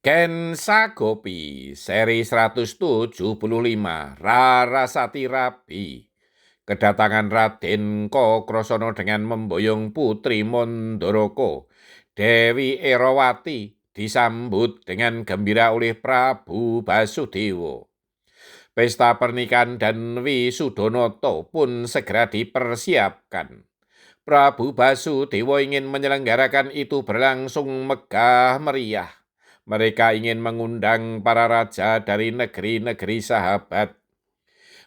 Gensa Gopi seri 175 Rarasati Rabi. Kedatangan Raden Kokrasana dengan memboyong Putri Mandharaka, Dewi Erawati disambut dengan gembira oleh Prabu Basudewa. Pesta pernikahan dan Wisudanoto pun segera dipersiapkan. Prabu Basudewa ingin menyelenggarakan itu berlangsung megah meriah. Mereka ingin mengundang para raja dari negeri-negeri sahabat.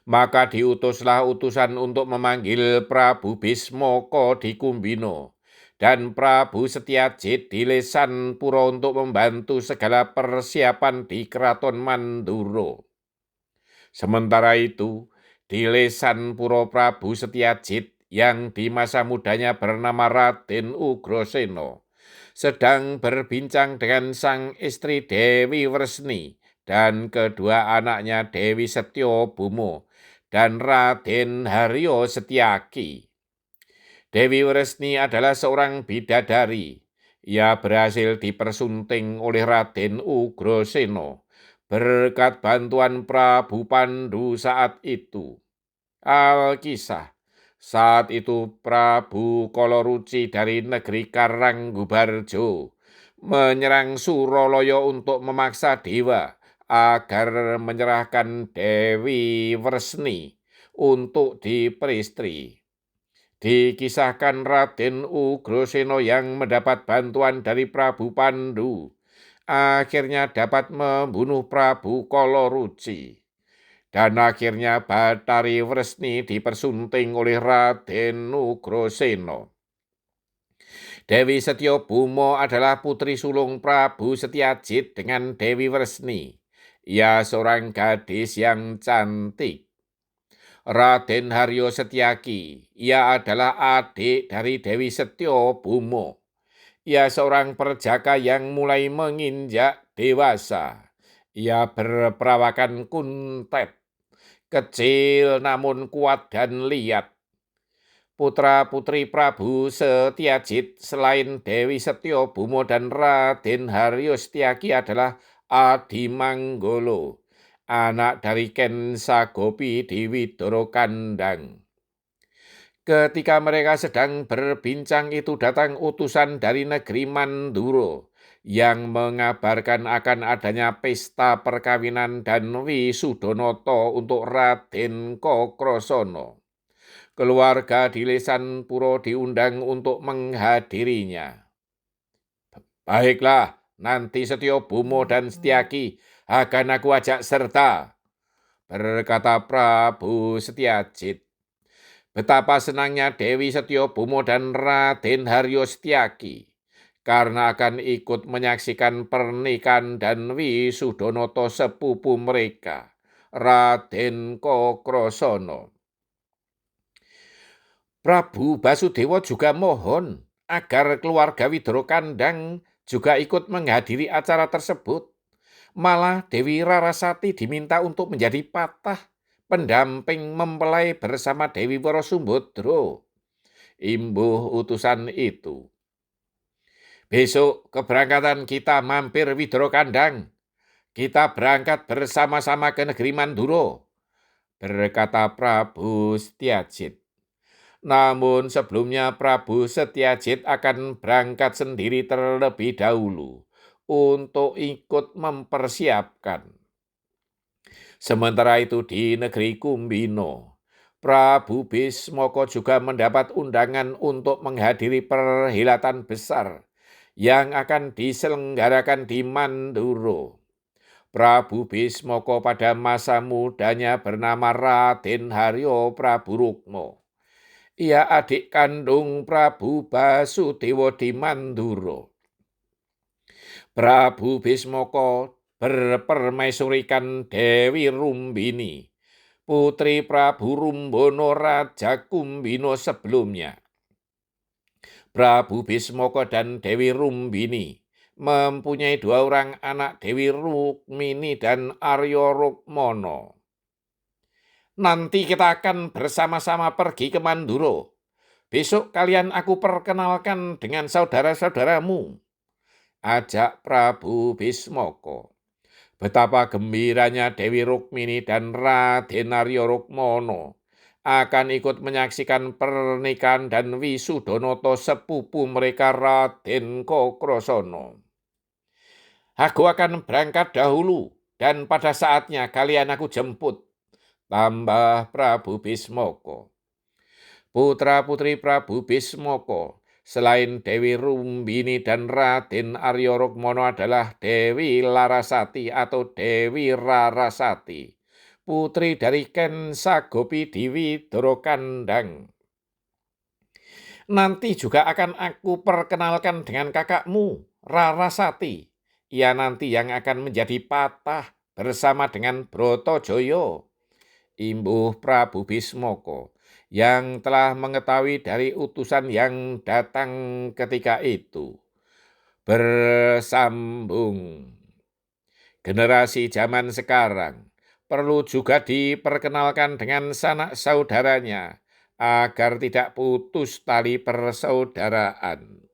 Maka diutuslah utusan untuk memanggil Prabu Bismaka di Kumbina dan Prabu Setyajid di Lesanpura untuk membantu segala persiapan di Keraton Mandura. Sementara itu, di Lesanpura Prabu Setyajid yang di masa mudanya bernama Raden Ugrasena sedang berbincang dengan sang istri Dewi Wresni dan kedua anaknya Dewi Setyabhuma dan Raden Haryo Setyaki. Dewi Wresni adalah seorang bidadari. Ia berhasil dipersunting oleh Raden Ugrasena berkat bantuan Prabu Pandu saat itu. Alkisah, saat itu Prabu Kalaruci dari negeri Karanggubarjo menyerang Suralaya untuk memaksa dewa agar menyerahkan Dewi Wresni untuk diperistri. Dikisahkan Raden Ugrasena yang mendapat bantuan dari Prabu Pandu akhirnya dapat membunuh Prabu Kalaruci. Dan akhirnya Bathari Wresni dipersunting oleh Raden Ugrasena. Dewi Setyabhuma adalah putri sulung Prabu Setyajid dengan Dewi Wresni. Ia seorang gadis yang cantik. Raden Haryo Setyaki, ia adalah adik dari Dewi Setyabhuma. Ia seorang perjaka yang mulai menginjak dewasa. Ia berperawakan kuntet, kecil namun kuat dan liat. Putra-putri Prabu Setyajid selain Dewi Setyabhuma dan Raden Haryo Setyaki adalah Adimanggala, anak dari Kensa Gopi di Widara Kandang. Ketika mereka sedang berbincang itu datang utusan dari negeri Mandura yang mengabarkan akan adanya pesta perkawinan dan Wisudanoto untuk Raden Kokrasana. Keluarga di Lesanpura diundang untuk menghadirinya. Baiklah, nanti Setyabhuma dan Setyaki akan aku ajak serta, berkata Prabu Setyajid. Betapa senangnya Dewi Setyabhuma dan Raden Haryo Setyaki karena akan ikut menyaksikan pernikahan dan Wisudanoto sepupu mereka, Raden Kokrasana. Prabu Basudewa juga mohon agar keluarga Widara Kandang juga ikut menghadiri acara tersebut. Malah Dewi Rarasati diminta untuk menjadi patah pendamping mempelai bersama Dewi Warasumbadra. Imbuh utusan itu. Besok keberangkatan kita mampir Widara Kandang. Kita berangkat bersama-sama ke negeri Mandura, berkata Prabu Setyajid. Namun sebelumnya Prabu Setyajid akan berangkat sendiri terlebih dahulu untuk ikut mempersiapkan. Sementara itu di negeri Kumbina, Prabu Bismaka juga mendapat undangan untuk menghadiri perhelatan besar yang akan diselenggarakan di Mandura. Prabu Bismaka pada masa mudanya bernama Raden Haryo Praburukma. Ia adik kandung Prabu Basudewa di Mandura. Prabu Bismaka berpermaisurikan Dewi Rumbini, putri Prabu Rumbana Raja Kumbina sebelumnya. Prabu Bismaka dan Dewi Rumbini mempunyai dua orang anak, Dewi Rukmini dan Arya Rukmana. Nanti kita akan bersama-sama pergi ke Mandura. Besok kalian aku perkenalkan dengan saudara-saudaramu. ajak Prabu Bismaka. Betapa gembiranya Dewi Rukmini dan Raden Arya Rukmana akan ikut menyaksikan pernikahan dan Wisudonata sepupu mereka Raden Kokrasana. Aku akan berangkat dahulu dan pada saatnya kalian aku jemput, tambah Prabu Bismaka. Putra-putri Prabu Bismaka selain Dewi Rumbini dan Raden Arya Rukmana adalah Dewi Larasati atau Dewi Rarasati, putri dari Ken Sagopi Dwidoro Kandang. Nanti juga akan aku perkenalkan dengan kakakmu, Rarasati. Ia nanti yang akan menjadi patah bersama dengan Brotojoyo, imbuh Prabu Bismaka, yang telah mengetahui dari utusan yang datang ketika itu. Bersambung. Generasi zaman sekarang perlu juga diperkenalkan dengan sanak saudaranya agar tidak putus tali persaudaraan.